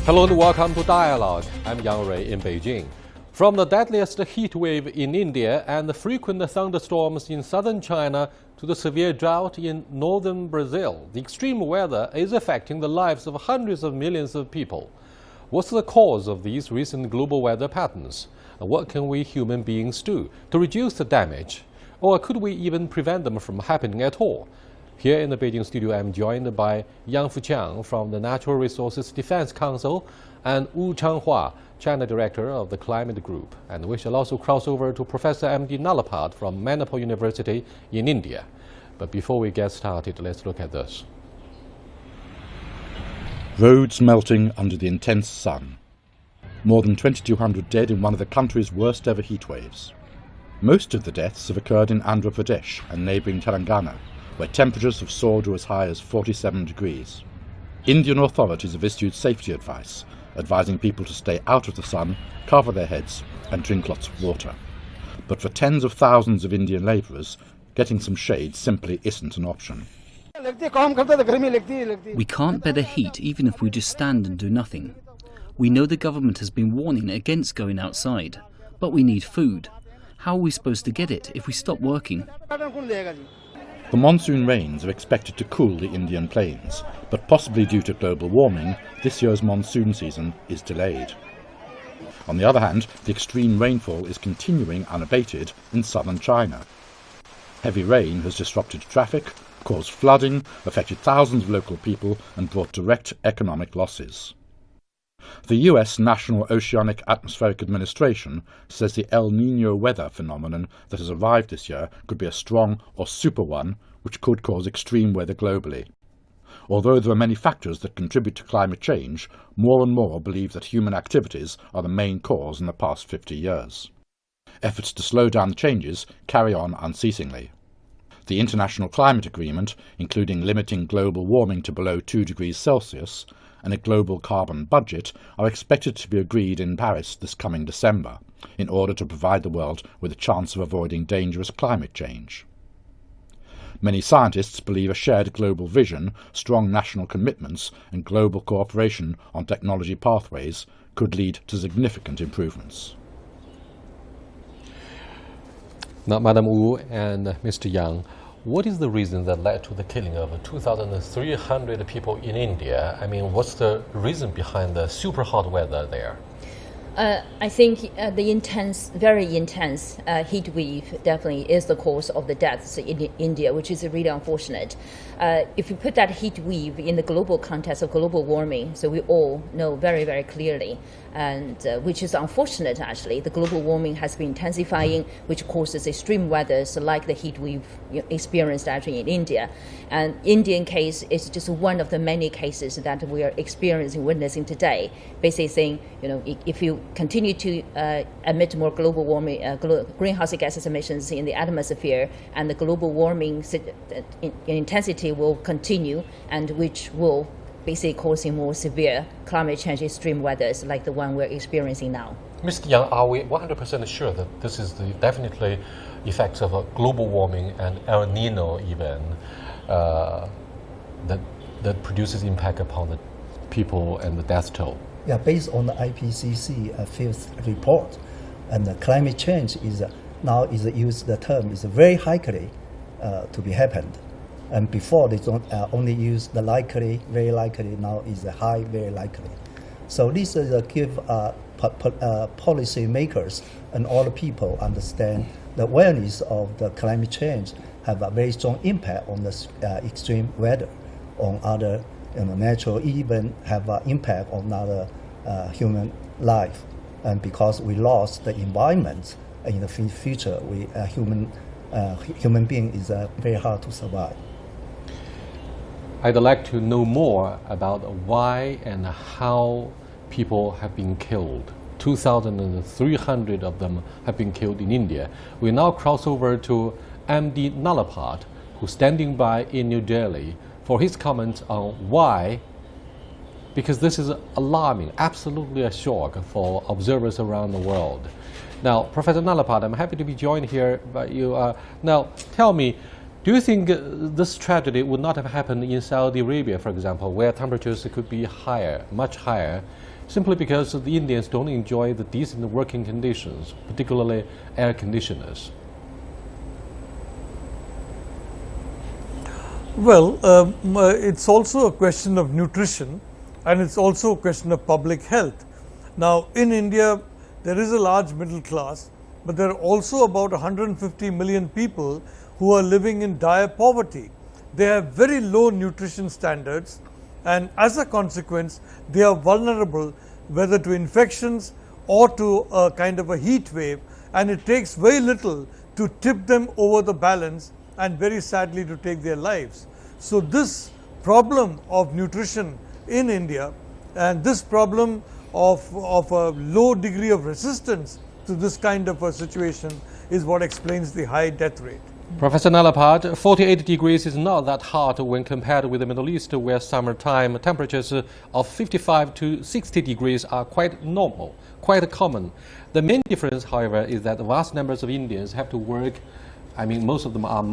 Hello and welcome to Dialogue. I'm Yang Rui in Beijing. From the deadliest heat wave in India and the frequent thunderstorms in southern China to the severe drought in northern Brazil, the extreme weather is affecting the lives of hundreds of millions of people. What's the cause of these recent global weather patterns? And what can we human beings do to reduce the damage? Or could we even prevent them from happening at all? Here in the Beijing studio, I'm joined by Yang Fuqiang from the Natural Resources Defense Council and Wu Changhua, China Director of the Climate Group. And we shall also cross over to Professor M.D. Nalapat from Manipur University in India. But before we get started, let's look at this. Roads melting under the intense sun. More than 2,200 dead in one of the country's worst ever heat waves. Most of the deaths have occurred in Andhra Pradesh and neighbouring Telangana, where temperatures have soared to as high as 47 degrees. Indian authorities have issued safety advice, advising people to stay out of the sun, cover their heads and drink lots of water. But for tens of thousands of Indian labourers, getting some shade simply isn't an option. We can't bear the heat even if we just stand and do nothing. We know the government has been warning against going outside, but we need food. How are we supposed to get it if we stop working? The monsoon rains are expected to cool the Indian plains, but possibly due to global warming, this year's monsoon season is delayed. On the other hand, the extreme rainfall is continuing unabated in southern China. Heavy rain has disrupted traffic, caused flooding, affected thousands of local people and brought direct economic losses. The US National Oceanic Atmospheric Administration says the El Niño weather phenomenon that has arrived this year could be a strong or super one, which could cause extreme weather globally. Although there are many factors that contribute to climate change, more and more believe that human activities are the main cause in the past 50 years. Efforts to slow down the changes carry on unceasingly. The International Climate Agreement, including limiting global warming to below 2 degrees Celsius, and a global carbon budget are expected to be agreed in Paris this coming December, in order to provide the world with a chance of avoiding dangerous climate change. Many scientists believe a shared global vision, strong national commitments and global cooperation on technology pathways could lead to significant improvements. Now, Madam Wu and Mr. Yang, what is the reason that led to the killing of 2,300 people in India? I mean, what's the reason behind the super hot weather there? I think the very intense heat wave definitely is the cause of the deaths in India, which is really unfortunate. If you put that heat wave in the global context of global warming, so we all know very, very clearly, and which is unfortunate actually. The global warming has been intensifying, which causes extreme weathers like the heat wave experienced actually in India. And Indian case is just one of the many cases that we are witnessing today. Basically saying, if you continue to emit more global warming, greenhouse gas emissions in the atmosphere, and the global warming intensity will continue, and which will basically causing more severe climate change extreme weathers like the one we're experiencing now. Mr. Yang, are we 100% sure that this is definitely effects of a global warming and El Nino even that produces impact upon the people and the death toll? Yeah, based on the IPCC fifth report, and the climate change is the term is very likely to be happened. And before they don't only use the likely, very likely, now is the high, very likely. So this is give policy makers and all the people understand the awareness of the climate change have a very strong impact on the extreme weather, on other natural, even have an impact on other human life. And because we lost the environment in the future, human being is very hard to survive. I'd like to know more about why and how people have been killed. 2,300 of them have been killed in India. We now cross over to M.D. Nalapat, who's standing by in New Delhi, for his comments on why, because this is alarming, absolutely a shock for observers around the world. Now, Professor Nalapat, I'm happy to be joined here by you. Now, tell me, do you think this tragedy would not have happened in Saudi Arabia, for example, where temperatures could be higher, much higher, simply because the Indians don't enjoy the decent working conditions, particularly air conditioners? Well, it's also a question of nutrition, and it's also a question of public health. Now, in India, there is a large middle class, but there are also about 150 million people who are living in dire poverty. They have very low nutrition standards, and as a consequence, they are vulnerable whether to infections or to a kind of a heat wave, and it takes very little to tip them over the balance and very sadly to take their lives. So this problem of nutrition in India and this problem of a low degree of resistance to this kind of a situation is what explains the high death rate. Professor Nalapat, 48 degrees is not that hot when compared with the Middle East, where summertime temperatures of 55 to 60 degrees are quite normal, quite common. The main difference, however, is that vast numbers of Indians have to work, I mean, most of them are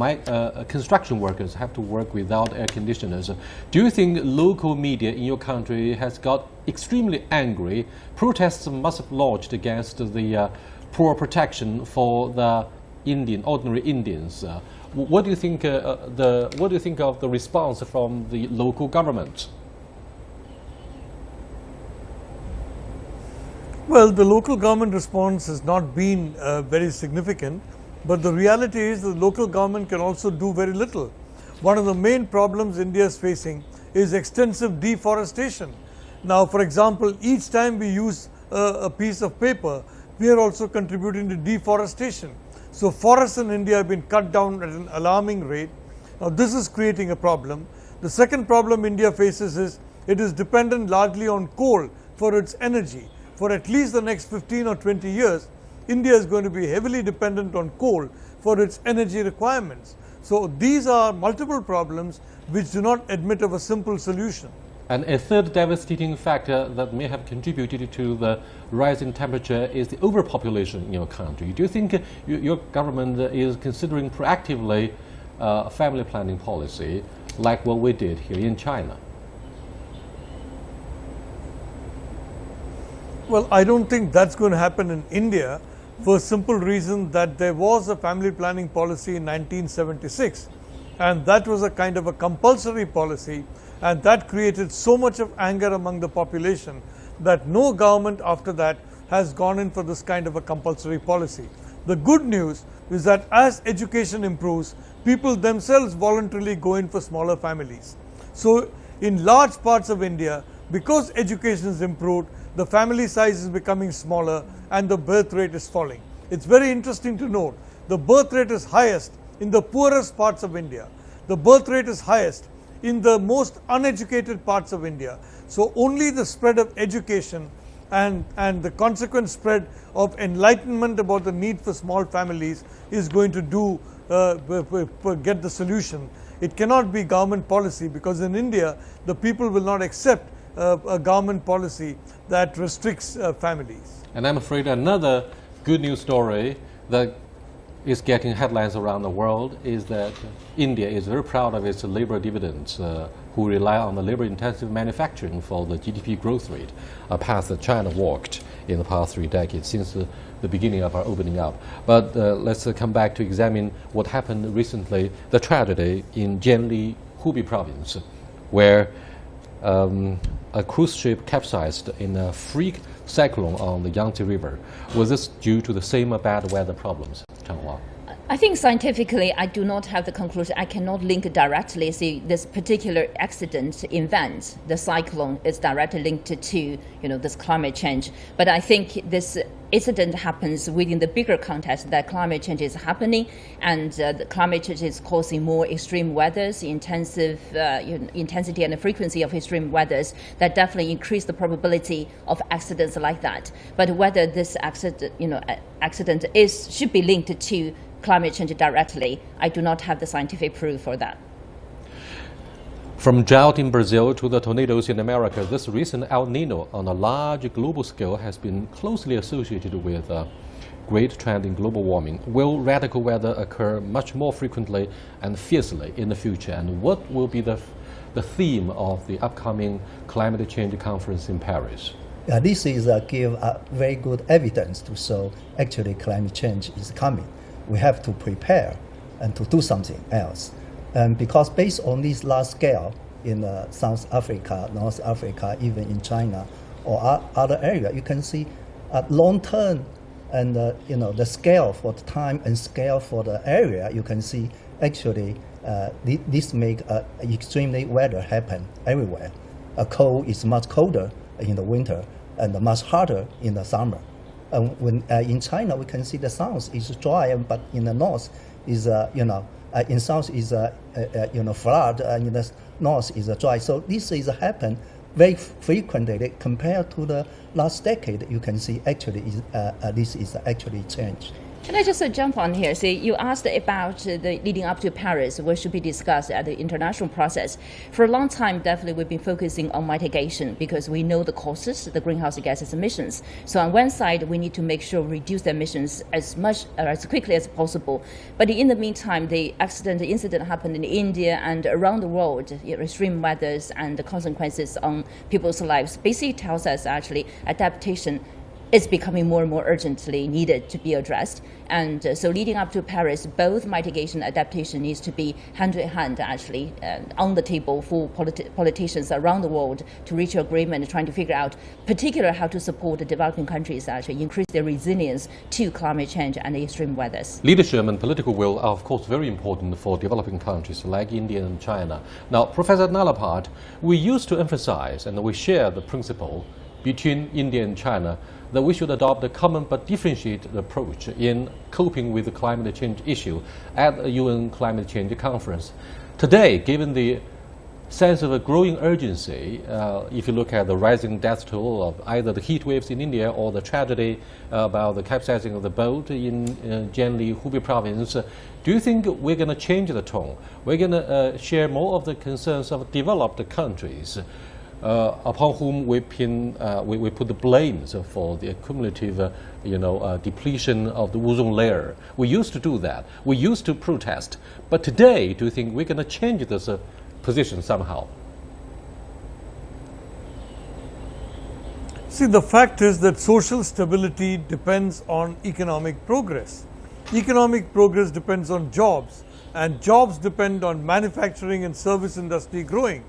construction workers, have to work without air conditioners. Do you think local media in your country has got extremely angry? Protests must have launched against the poor protection for the ordinary Indians. What do you think? What do you think of the response from the local government? Well, the local government response has not been very significant, but the reality is the local government can also do very little. One of the main problems India is facing is extensive deforestation. Now, for example, each time we use a piece of paper, we are also contributing to deforestation. So forests in India have been cut down at an alarming rate. Now this is creating a problem. The second problem India faces is it is dependent largely on coal for its energy. For at least the next 15 or 20 years, India is going to be heavily dependent on coal for its energy requirements. So these are multiple problems which do not admit of a simple solution. And a third devastating factor that may have contributed to the rise in temperature is the overpopulation in your country. Do you think your government is considering proactively a family planning policy like what we did here in China? Well, I don't think that's going to happen in India for a simple reason that there was a family planning policy in 1976, and that was a kind of a compulsory policy, and that created so much of anger among the population that no government after that has gone in for this kind of a compulsory policy. The good news is that as education improves, people themselves voluntarily go in for smaller families. So in large parts of India, because education is improved, the family size is becoming smaller and the birth rate is falling. It's very interesting to note the birth rate is highest in the poorest parts of India. The birth rate is highest in the most uneducated parts of India. So only the spread of education and the consequent spread of enlightenment about the need for small families is going to get the solution. It cannot be government policy, because in India the people will not accept a government policy that restricts families. And I'm afraid another good news story that is getting headlines around the world is that India is very proud of its labor dividends, who rely on the labor-intensive manufacturing for the GDP growth rate, a path that China walked in the past 3 decades since the beginning of our opening up. But let's come back to examine what happened recently, the tragedy in Jianli, Hubei province, where a cruise ship capsized in a freak cyclone on the Yangtze River. Was this due to the same bad weather problems? Changhua? I think scientifically, I do not have the conclusion. I cannot link directly, see, this particular accident event, the cyclone, is directly linked to, this climate change. But I think this incident happens within the bigger context that climate change is happening, and the climate change is causing more extreme weathers, intensity and the frequency of extreme weathers that definitely increase the probability of accidents like that. But whether this accident, should be linked to climate change directly, I do not have the scientific proof for that. From drought in Brazil to the tornadoes in America, this recent El Nino on a large global scale has been closely associated with a great trend in global warming. Will radical weather occur much more frequently and fiercely in the future? And what will be the theme of the upcoming climate change conference in Paris? This is give very good evidence to show actually climate change is coming. We have to prepare and to do something else. And because based on this large scale in South Africa, North Africa, even in China or other area, you can see long term and the scale for the time and scale for the area. You can see actually this make extremely weather happen everywhere. Cold is much colder in the winter and much hotter in the summer. When in China we can see the south is dry, but in the north is in south is flood, and in the north is dry. So this is happen very frequently compared to the last decade. You can see actually this is actually changed. Can I just jump on here? See, you asked about the leading up to Paris, what should be discussed at the international process. For a long time, definitely we've been focusing on mitigation because we know the causes, the greenhouse gases emissions. So on one side, we need to make sure we reduce the emissions as quickly as possible. But in the meantime, the incident happened in India and around the world, extreme weathers and the consequences on people's lives basically tells us actually adaptation is becoming more and more urgently needed to be addressed. And so leading up to Paris, both mitigation and adaptation needs to be hand in hand actually on the table for politicians around the world to reach an agreement, trying to figure out particularly how to support the developing countries actually increase their resilience to climate change and the extreme weathers. Leadership and political will are of course very important for developing countries like India and China. Now, Professor Nalapat, we used to emphasize and we share the principle between India and China that we should adopt a common but differentiated approach in coping with the climate change issue at the UN Climate Change Conference. Today, given the sense of a growing urgency, if you look at the rising death toll of either the heat waves in India or the tragedy about the capsizing of the boat in Jianli, Hubei province, do you think we're going to change the tone? We're going to share more of the concerns of developed countries upon whom we put the blames for the cumulative depletion of the ozone layer. We used to do that. We used to protest. But today, do you think we're going to change this position somehow? See, the fact is that social stability depends on economic progress. Economic progress depends on jobs, and jobs depend on manufacturing and service industry growing.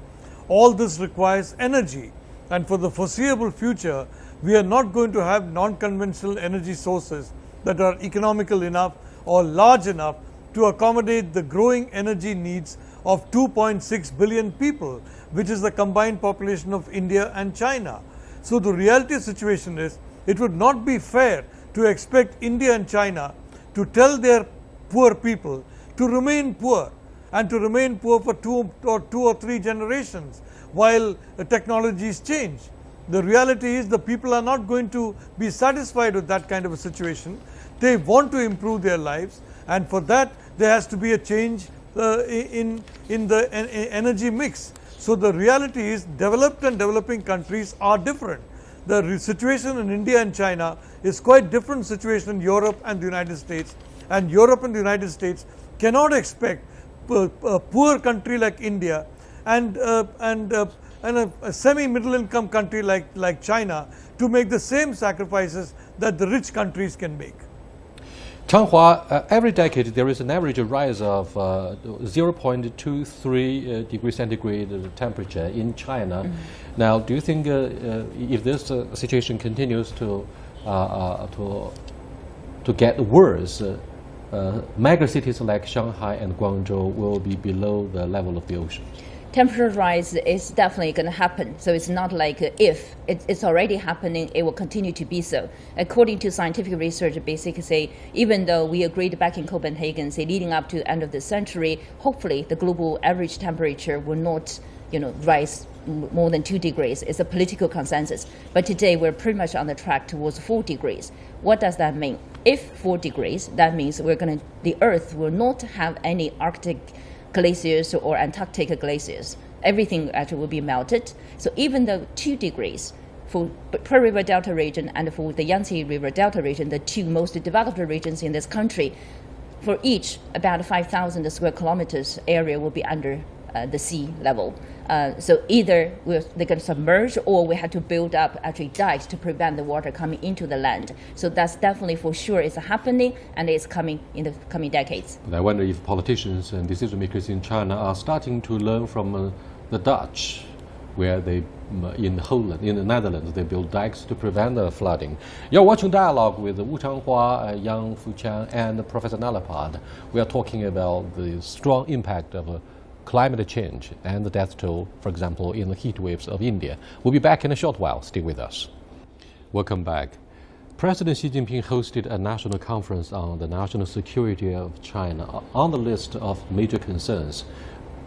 All this requires energy, and for the foreseeable future, we are not going to have non-conventional energy sources that are economical enough or large enough to accommodate the growing energy needs of 2.6 billion people, which is the combined population of India and China. So the reality situation is, it would not be fair to expect India and China to tell their poor people to remain poor, and to remain poor for two or three generations while the technologies change. The reality is the people are not going to be satisfied with that kind of a situation. They want to improve their lives, and for that there has to be a change in the energy mix. So the reality is developed and developing countries are different. The situation in India and China is quite different situation in Europe and the United States, and Europe and the United States cannot expect a poor country like India and a semi-middle income country like China to make the same sacrifices that the rich countries can make. Changhua, every decade there is an average rise of 0.23 degrees centigrade temperature in China. Now, do you think if this situation continues to get worse, mega cities like Shanghai and Guangzhou will be below the level of the ocean? Temperature rise is definitely going to happen. So it's not like if, it's already happening, it will continue to be so. According to scientific research, basically say, even though we agreed back in Copenhagen, say leading up to the end of the century, hopefully the global average temperature will not rise more than 2 degrees. It's a political consensus. But today we're pretty much on the track towards 4 degrees. What does that mean? If 4 degrees, that means the Earth will not have any Arctic glaciers or Antarctic glaciers. Everything actually will be melted. So even though 2 degrees for Pearl River Delta region and for the Yangtze River Delta region, the two most developed regions in this country, for each about 5,000 square kilometers area will be under the sea level. So either they're going to submerge, or we had to build up actually dikes to prevent the water coming into the land. So that's definitely for sure is happening, and it's coming in the coming decades. I wonder if politicians and decision makers in China are starting to learn from the Dutch, where they, in Holland, in the Netherlands, they build dikes to prevent the flooding. You're watching Dialogue with Wu Changhua, Yang Fuqiang, and Professor Nalapat. We are talking about the strong impact of climate change and the death toll, for example, in the heat waves of India. We'll be back in a short while. Stay with us. Welcome back. President Xi Jinping hosted a national conference on the national security of China. On the list of major concerns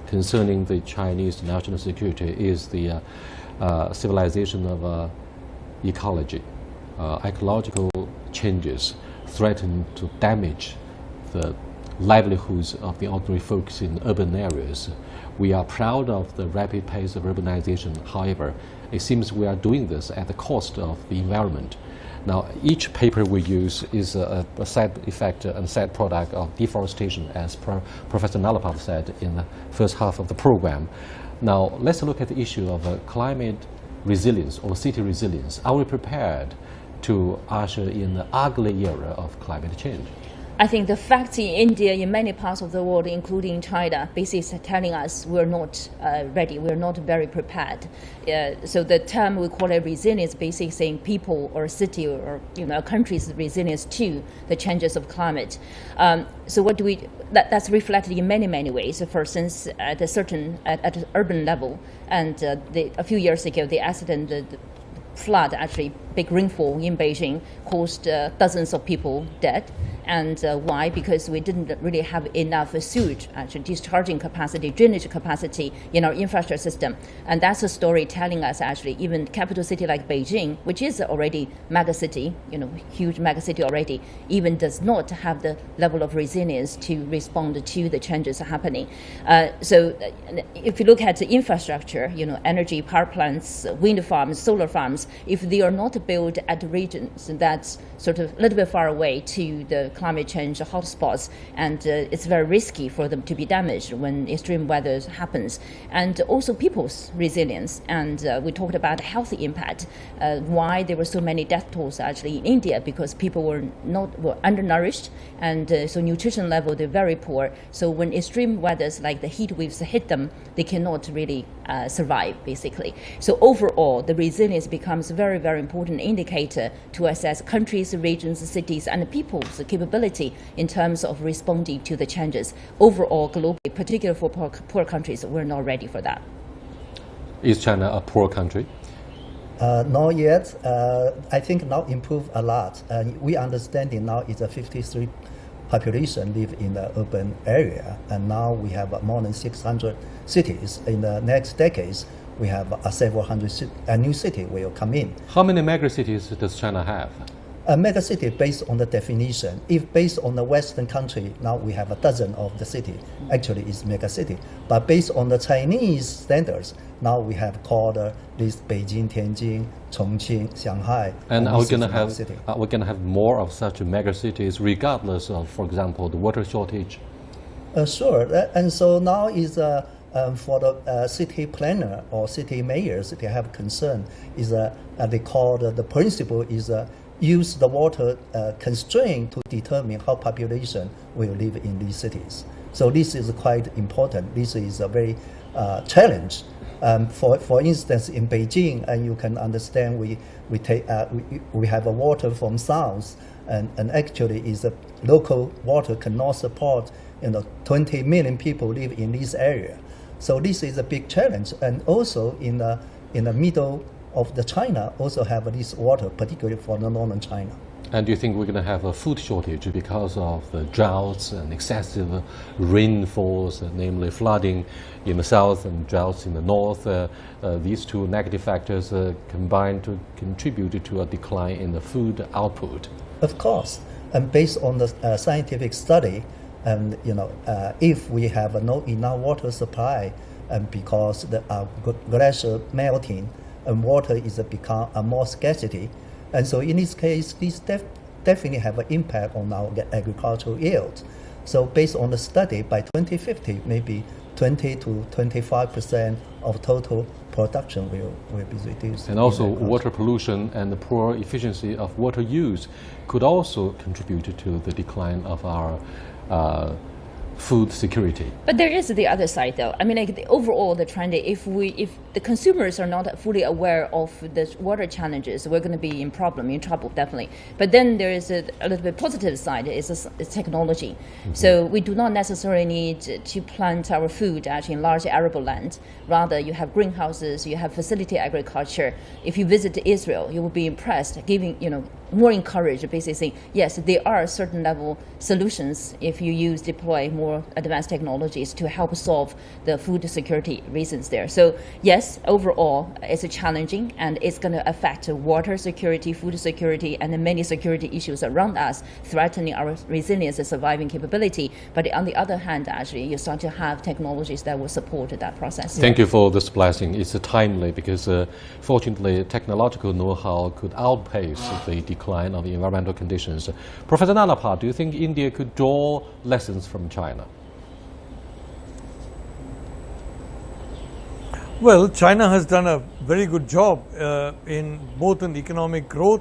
concerning the Chinese national security is the civilization of ecology. Ecological changes threaten to damage the livelihoods of the ordinary folks in urban areas. We are proud of the rapid pace of urbanization. However, it seems we are doing this at the cost of the environment. Now, each paper we use is a side effect and side product of deforestation, as Professor Nalapat said in the first half of the program. Now, let's look at the issue of climate resilience or city resilience. Are we prepared to usher in the ugly era of climate change? I think the facts in India, in many parts of the world, including China, basically is telling us we're not ready, we're not very prepared. So the term we call it resilience, basically saying people or city or a country's resilience to the changes of climate. So what do we? That's reflected in many ways. For instance, at an urban level, and a few years ago, the accident, the flood, actually big rainfall in Beijing, caused dozens of people dead. And why? Because we didn't really have enough sewage, actually discharging capacity, drainage capacity in our infrastructure system. And that's a story telling us actually even capital city like Beijing, which is already mega city, huge mega city already, even does not have the level of resilience to respond to the changes happening. So if you look at the infrastructure, energy, power plants, wind farms, solar farms, if they are not built at regions that's sort of a little bit far away to the climate change hotspots, and it's very risky for them to be damaged when extreme weather happens. And also people's resilience, and we talked about health impact, why there were so many death tolls actually in India, because people were undernourished, and so nutrition level, they're very poor. So when extreme weathers like the heat waves hit them, they cannot really survive, basically. So overall, the resilience becomes a very important indicator to assess countries, regions, cities, and people's capability in terms of responding to the changes. Overall, globally, particularly for poor countries, we're not ready for that. Is China a poor country? Not yet. I think now improved a lot. We understanding now is a 53 population live in the urban area, and now we have more than 600 cities. In the next decades, we have several hundred a new city will come in. How many megacities does China have? A megacity based on the definition. If based on the Western country, now we have a dozen of the city. Actually, is megacity. But based on the Chinese standards, now we have called this Beijing, Tianjin, Chongqing, Shanghai. And are we going to have more of such megacities, regardless of, for example, the water shortage? Sure. And so now is for the city planner or city mayors, they have concern. Is they call the principle is use the water constraint to determine how population will live in these cities. So this is quite important. This is a very challenge. For instance, in Beijing, and you can understand we have a water from south, and actually is a local water cannot support 20 million people live in this area. So this is a big challenge. And also in the middle of the China also have this water, particularly for the northern China. And do you think we're going to have a food shortage because of the droughts and excessive rainfalls, namely flooding in the south and droughts in the north? These two negative factors combine to contribute to a decline in the food output. Of course, and based on the scientific study, and if we have no enough water supply, and because the glacier melting, and water is become a more scarcity, and so in this case, this definitely have an impact on our agricultural yield. So based on the study, by 2050, maybe 20 to 25% of total production will be reduced. And also in that country. water pollution and the poor efficiency of water use could also contribute to the decline of our food security. But there is the other side, though. I mean, like overall, the trend, if the consumers are not fully aware of the water challenges, we're going to be in trouble, definitely. But then there is a little bit positive side, it's technology. Mm-hmm. So we do not necessarily need to plant our food actually in large arable land. Rather, you have greenhouses, you have facility agriculture. If you visit Israel, you will be impressed, giving, more encouraged, basically saying, yes, there are certain level solutions if you deploy more advanced technologies to help solve the food security reasons there. So yes, overall, it's challenging and it's going to affect water security, food security, and the many security issues around us, threatening our resilience and surviving capability. But on the other hand, actually, you start to have technologies that will support that process. Thank you for this blessing. It's timely because fortunately, technological know-how could outpace the decline of the environmental conditions. Professor Nalapat, do you think India could draw lessons from China? Well, China has done a very good job in both in economic growth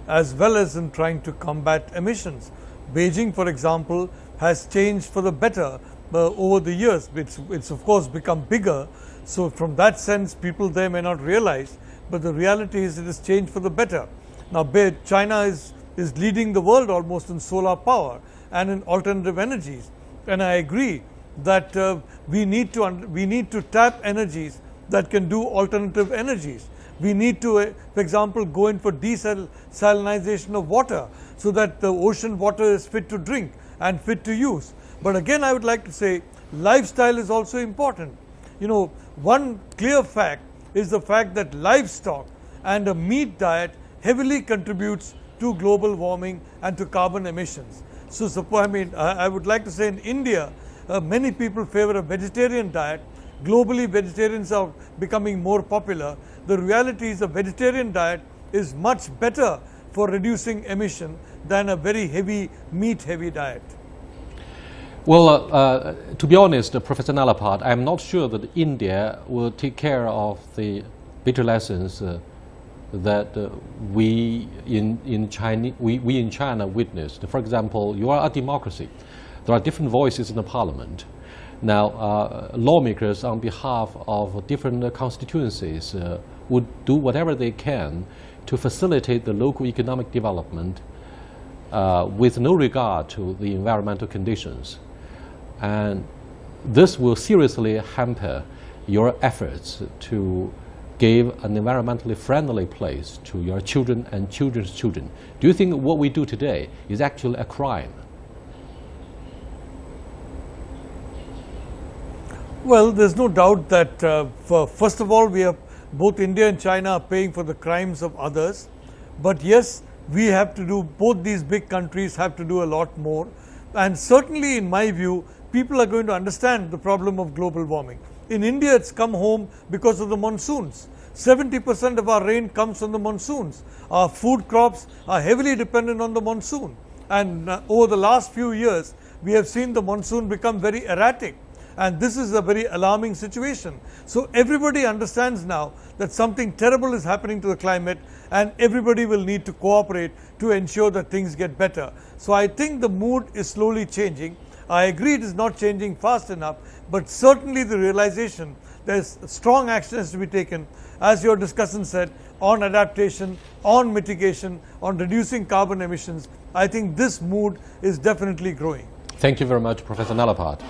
as well as in trying to combat emissions. Beijing, for example, has changed for the better over the years. It's of course become bigger. So from that sense, people there may not realize, but the reality is it has changed for the better. Now, China is leading the world almost in solar power and in alternative energies. And I agree that we need to tap energies that can do alternative energies. We need to, for example, go in for desalinization of water so that the ocean water is fit to drink and fit to use. But again, I would like to say lifestyle is also important. One clear fact is the fact that livestock and a meat diet heavily contributes to global warming and to carbon emissions. So I would like to say in India, many people favor a vegetarian diet. Globally, vegetarians are becoming more popular. The reality is a vegetarian diet is much better for reducing emission than a very heavy, meat-heavy diet. Well, to be honest, Professor Nalapat, I'm not sure that India will take care of the bitter lessons that we in China witnessed. For example, you are a democracy. There are different voices in the parliament. Now, lawmakers on behalf of different constituencies would do whatever they can to facilitate the local economic development with no regard to the environmental conditions. And this will seriously hamper your efforts to give an environmentally friendly place to your children and children's children. Do you think what we do today is actually a crime? Well, there's no doubt that first of all, both India and China are paying for the crimes of others. But yes, both these big countries have to do a lot more. And certainly, in my view, people are going to understand the problem of global warming. In India, it's come home because of the monsoons. 70% of our rain comes from the monsoons. Our food crops are heavily dependent on the monsoon. And over the last few years, we have seen the monsoon become very erratic. And this is a very alarming situation. So everybody understands now that something terrible is happening to the climate, and everybody will need to cooperate to ensure that things get better. So I think the mood is slowly changing. I agree it is not changing fast enough, but certainly the realization there's strong action has to be taken, as your discussant said, on adaptation, on mitigation, on reducing carbon emissions. I think this mood is definitely growing. Thank you very much, Professor Nalapat.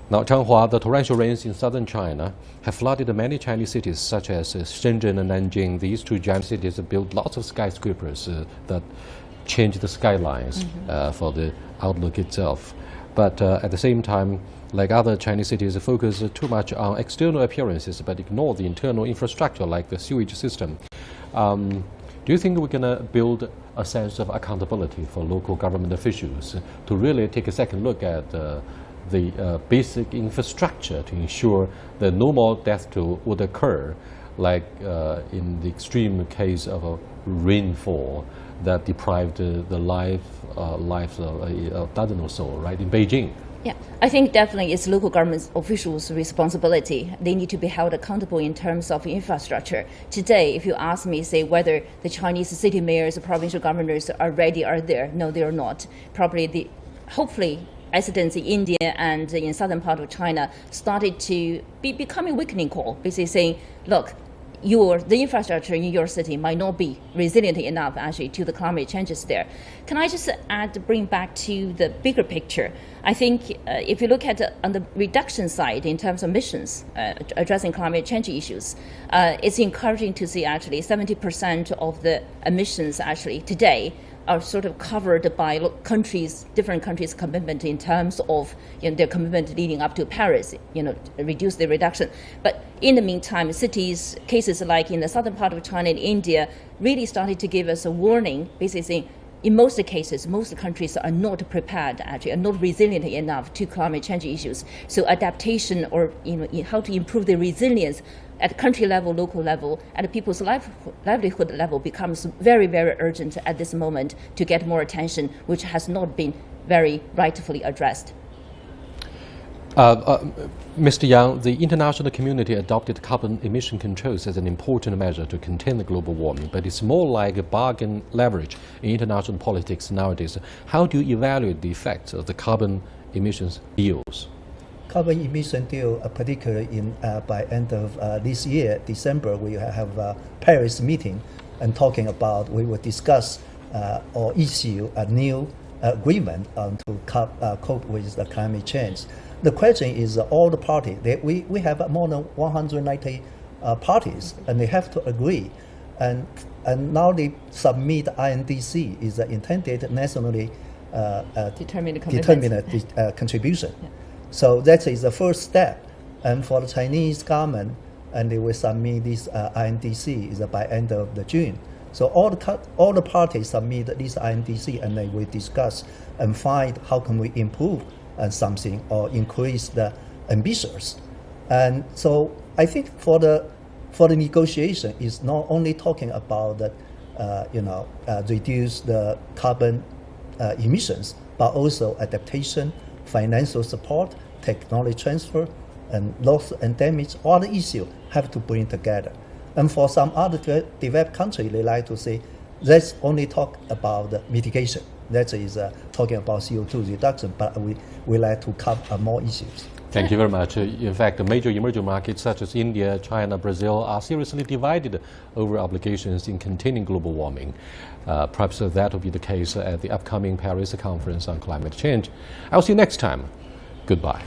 Now, Changhua, the torrential rains in southern China have flooded many Chinese cities, such as Shenzhen and Nanjing. These two giant cities have built lots of skyscrapers that change the skylines for the outlook itself. But at the same time, like other Chinese cities, focus too much on external appearances but ignore the internal infrastructure like the sewage system. Do you think we're going to build a sense of accountability for local government officials to really take a second look at the basic infrastructure to ensure that no more death would occur, like in the extreme case of a rainfall that deprived the lives of a dozen or so, right, in Beijing? Yeah, I think definitely it's local government officials' responsibility. They need to be held accountable in terms of infrastructure. Today, if you ask me, say, whether the Chinese city mayors, provincial governors are ready, are there? No, they are not. Probably, hopefully, residents in India and in southern part of China started to be becoming weakening call, basically saying, look, the infrastructure in your city might not be resilient enough actually to the climate changes there. Can I just bring back to the bigger picture? I think if you look at on the reduction side in terms of emissions, addressing climate change issues, it's encouraging to see actually 70% of the emissions actually today are sort of covered by different countries' commitment in terms of their commitment leading up to Paris, reduce the reduction. But in the meantime, cases like in the southern part of China and India really started to give us a warning, basically saying, in most cases, most countries are not prepared, actually, are not resilient enough to climate change issues. So adaptation or how to improve the resilience at country level, local level, at people's livelihood level becomes very, very urgent at this moment to get more attention, which has not been very rightfully addressed. Mr. Yang, the international community adopted carbon emission controls as an important measure to contain the global warming, but it's more like a bargain leverage in international politics nowadays. How do you evaluate the effects of the carbon emissions deals? Carbon emission deal, particularly by end of this year, December, we have a Paris meeting and talking about, we will discuss or issue a new agreement to cope with the climate change. The question is all the parties, we have more than 190 parties and they have to agree. And now they submit INDC, is intended nationally determined contribution. Yeah. So that is the first step. And for the Chinese government, and they will submit this INDC is by end of June. So all the parties submit this INDC and they will discuss and find how can we improve something or increase the ambitions. And so I think for the negotiation is not only talking about that reduce the carbon emissions, but also adaptation, financial support, technology transfer, and loss and damage. All the issues have to bring together. And for some other developed countries, they like to say, let's only talk about the mitigation. That is talking about CO2 reduction, but we like to cover more issues. Thank you very much. In fact, the major emerging markets such as India, China, Brazil are seriously divided over obligations in containing global warming. Perhaps that will be the case at the upcoming Paris Conference on Climate Change. I'll see you next time. Goodbye.